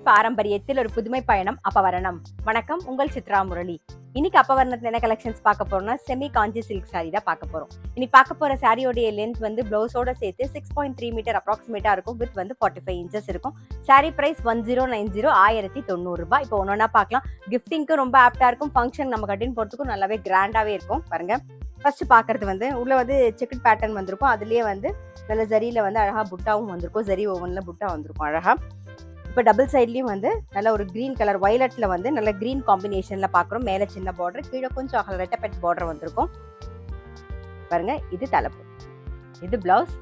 பாரம்பரியத்தில் ஒரு புதுமை பயணம் அப்பவரணம். வணக்கம், உங்கள் சித்ரா முரளி. இன்னைக்கு அப்பவரணத்துல என்ன கலெக்ஷன்ஸ் பார்க்க போறோம்னா செமி காஞ்சி சில்க் சாரி தான் பார்க்க போறோம். இன்னைக்கு பார்க்க போற சாரியோடைய லென்த் வந்து பிளவுஸோட சேர்த்து 6.3 மீட்டர் அப்ராக்சிமேட்டா இருக்கும். வித் வந்து 45 இன்ச்சஸ் இருக்கும். சாரி பிரைஸ் 1090 1090 ரூபாய். இப்போ ஒன்னொன்னா பார்க்கலாம். கிஃப்டிங்க்கு ரொம்ப ஆப்டா இருக்கும். ஃபங்க்ஷன் நம்ம கட்டின்னு போறதுக்கும் நல்லாவே கிராண்டாவே இருக்கும். பாருங்க, ஃபர்ஸ்ட் பாக்குறது வந்து உள்ள வந்து செக்குட் பேட்டர்ன் வந்திருக்கும். அதுலயே வந்து நல்ல ஜரியில வந்து அழகா புட்டாவும் வந்திருக்கும். ஜரி ஓவன்ல புட்டா வந்திருக்கும் அழகா. இப்போ டபுள் சைட்லயும் வந்து நல்ல ஒரு கிரீன் கலர் வயலட்ல வந்து நல்ல கிரீன் காம்பினேஷன்ல பாக்குறோம். மேல சின்ன பார்டர், கீழே கொஞ்சம் ரெட்டப்பெட் பார்டர் வந்திருக்கும். பாருங்க, இது தலைப்பு, இது பிளவுஸ்.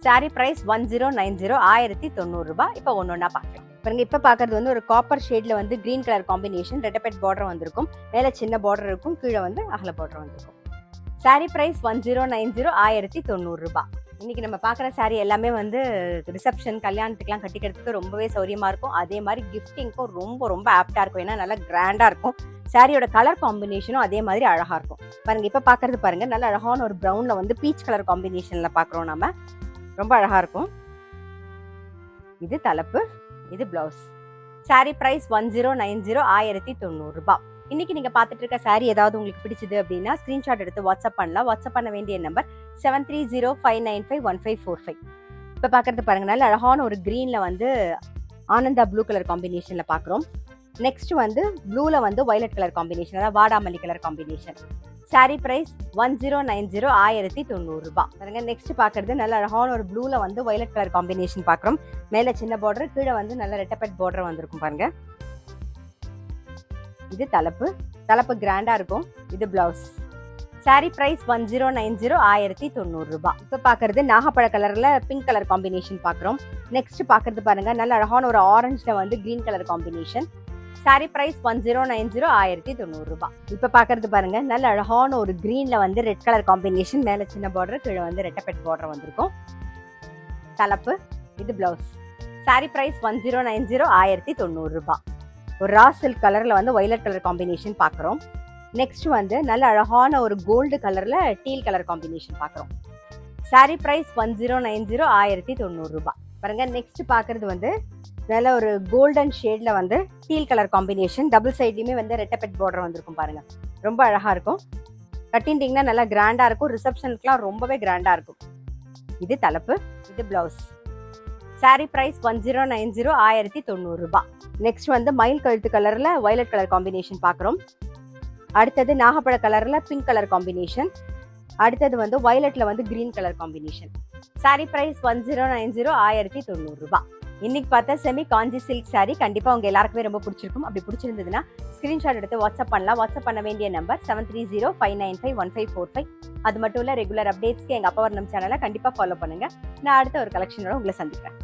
சாரி பிரைஸ் 1090 1090 ரூபாய். இப்போ ஒன்னொன்னா பாக்கலாம். பாருங்க, இப்ப பாக்குறது வந்து ஒரு காப்பர் ஷேட்ல வந்து கிரீன் கலர் காம்பினேஷன், ரெட்டப்பெட் பார்டர் வந்திருக்கும். மேல சின்ன பார்டர் இருக்கும், கீழே வந்து அகல பார்டர் வந்திருக்கும். சாரி பிரைஸ் 1090 1090 ரூபாய். இன்னைக்கு நம்ம பார்க்குற சாரீ எல்லாமே வந்து ரிசப்ஷன் கல்யாணத்துக்குலாம் கட்டிக்கிறதுக்கு ரொம்பவே சௌரியமா இருக்கும். அதே மாதிரி கிஃப்டிங்க்கும் ரொம்ப ரொம்ப ஆப்டா இருக்கும். ஏன்னா நல்லா கிராண்டா இருக்கும். சாரியோட கலர் காம்பினேஷனும் அதே மாதிரி அழகா இருக்கும். பாருங்க, இப்ப பாக்குறது பாருங்க, நல்ல அழகான ஒரு ப்ரௌன்ல வந்து பீச் கலர் காம்பினேஷன்ல பாக்குறோம். நம்ம ரொம்ப அழகா இருக்கும். இது தலைப்பு, இது பிளவுஸ். சாரி பிரைஸ் 1090 1090 ரூபாய். இன்னைக்கு நீங்க பாத்துட்டு இருக்க சாரி ஏதாவது உங்களுக்கு பிடிச்சது அப்படின்னா ஸ்கிரீன்ஷாட் எடுத்து வாட்ஸ்அப் பண்ணலாம். வாட்ஸ்அப் பண்ண வேண்டிய நம்பர் 7305951545. இப்ப பாக்குறது பாருங்க, நல்ல அழகான ஒரு கிரீன்ல வந்து ஆனந்தா ப்ளூ கலர் காம்பினேஷன்ல பாக்குறோம். நெக்ஸ்ட் வந்து ப்ளூல வந்து வயலட் கலர் காம்பினேஷன், அதாவது வாடாமல்லி கலர் காம்பினேஷன். சாரி பிரைஸ் 1090 1090 ரூபாய். பாருங்க, நெக்ஸ்ட் பாக்குறது நல்ல அழகான ஒரு ப்ளூல வந்து வயலட் கலர் காம்பினேஷன் பாக்குறோம். மேல சின்ன பார்டர், கீழே வந்து நல்ல ரெட்டப்பெட் பார்டர் வந்திருக்கும். பாருங்க, இது தலைப்பு, தலைப்பு கிராண்டா இருக்கும். இது பிளவுஸ். சாரி பிரைஸ் 1090 1090 ரூபாய். இப்ப பாக்குறது நாகப்பழ கலர்ல பிங்க் கலர் காம்பினேஷன் பாக்குறோம். நெக்ஸ்ட் பாக்குறது பாருங்க, நல்ல அழகான ஒரு ஆரஞ்சுல வந்து green colour combination. Sari price 1090 1090 ரூபாய். இப்ப பாக்குறது பாருங்க, நல்ல அழகான ஒரு கிரீன்ல வந்து ரெட் கலர் காம்பினேஷன், மேல சின்ன பார்டர், கீழே வந்து ரெட்டப்பெட் பார்டர் வந்திருக்கும். தலைப்பு, இது பிளவுஸ். சாரி பிரைஸ் 1090 1090 ரூபாய். ஒரு ரா சில்க் கலர்ல வந்து வயலட் கலர் காம்பினேஷன் பாக்குறோம். நெக்ஸ்ட் வந்து நல்ல அழகான ஒரு கோல்டு கலர்ல டீல் கலர் காம்பினேஷன் பாக்குறோம். சாரி பிரைஸ் 1090 1090 ரூபாய். பாருங்க, நெக்ஸ்ட் பாக்குறது வந்து நல்ல ஒரு கோல்டன் ஷேட்ல வந்து டீல் கலர் காம்பினேஷன், டபுள் சைட்லயுமே வந்து ரெட்டப்பெட் பார்டர் வந்திருக்கும். பாருங்க, ரொம்ப அழகா இருக்கும். கட்டிட்டீங்கன்னா நல்லா கிராண்டா இருக்கும். ரிசப்ஷனுக்குலாம் ரொம்பவே கிராண்டா இருக்கும். இது தலைப்பு, இது பிளவுஸ். சாரி பிரைஸ் 1090 1090 ரூபாய். நெக்ஸ்ட் வந்து மயில் கழுத்து கலர்ல வயலட் கலர் காம்பினேஷன் பாக்குறோம். அடுத்தது நாகப்பழ கலர்ல பிங்க் கலர் காம்பினேஷன். அடுத்தது வந்து வயலட்ல வந்து green colour combination. Sari price 1090 1090 ரூபாய். இன்னைக்கு பார்த்தா செமி காஞ்சி சில்க் சாரி கண்டிப்பா உங்க எல்லாருக்குமே ரொம்ப பிடிச்சிருக்கும். அப்படி பிடிச்சிருந்ததுன்னா ஸ்கிரீன்ஷாட் எடுத்து வாட்ஸ்அப் பண்ணலாம். வாட்ஸ்அப் பண்ண வேண்டிய நம்பர் 7305951545. அது மட்டும் இல்ல, ரெகுலர் அப்டேட்ஸ்க்கு எங்க அப்பவரணம் சேனலை கண்டிப்பா ஃபாலோ பண்ணுங்க. நான் அடுத்த ஒரு கலெக்ஷனோட உங்களை சந்திக்கிறேன்.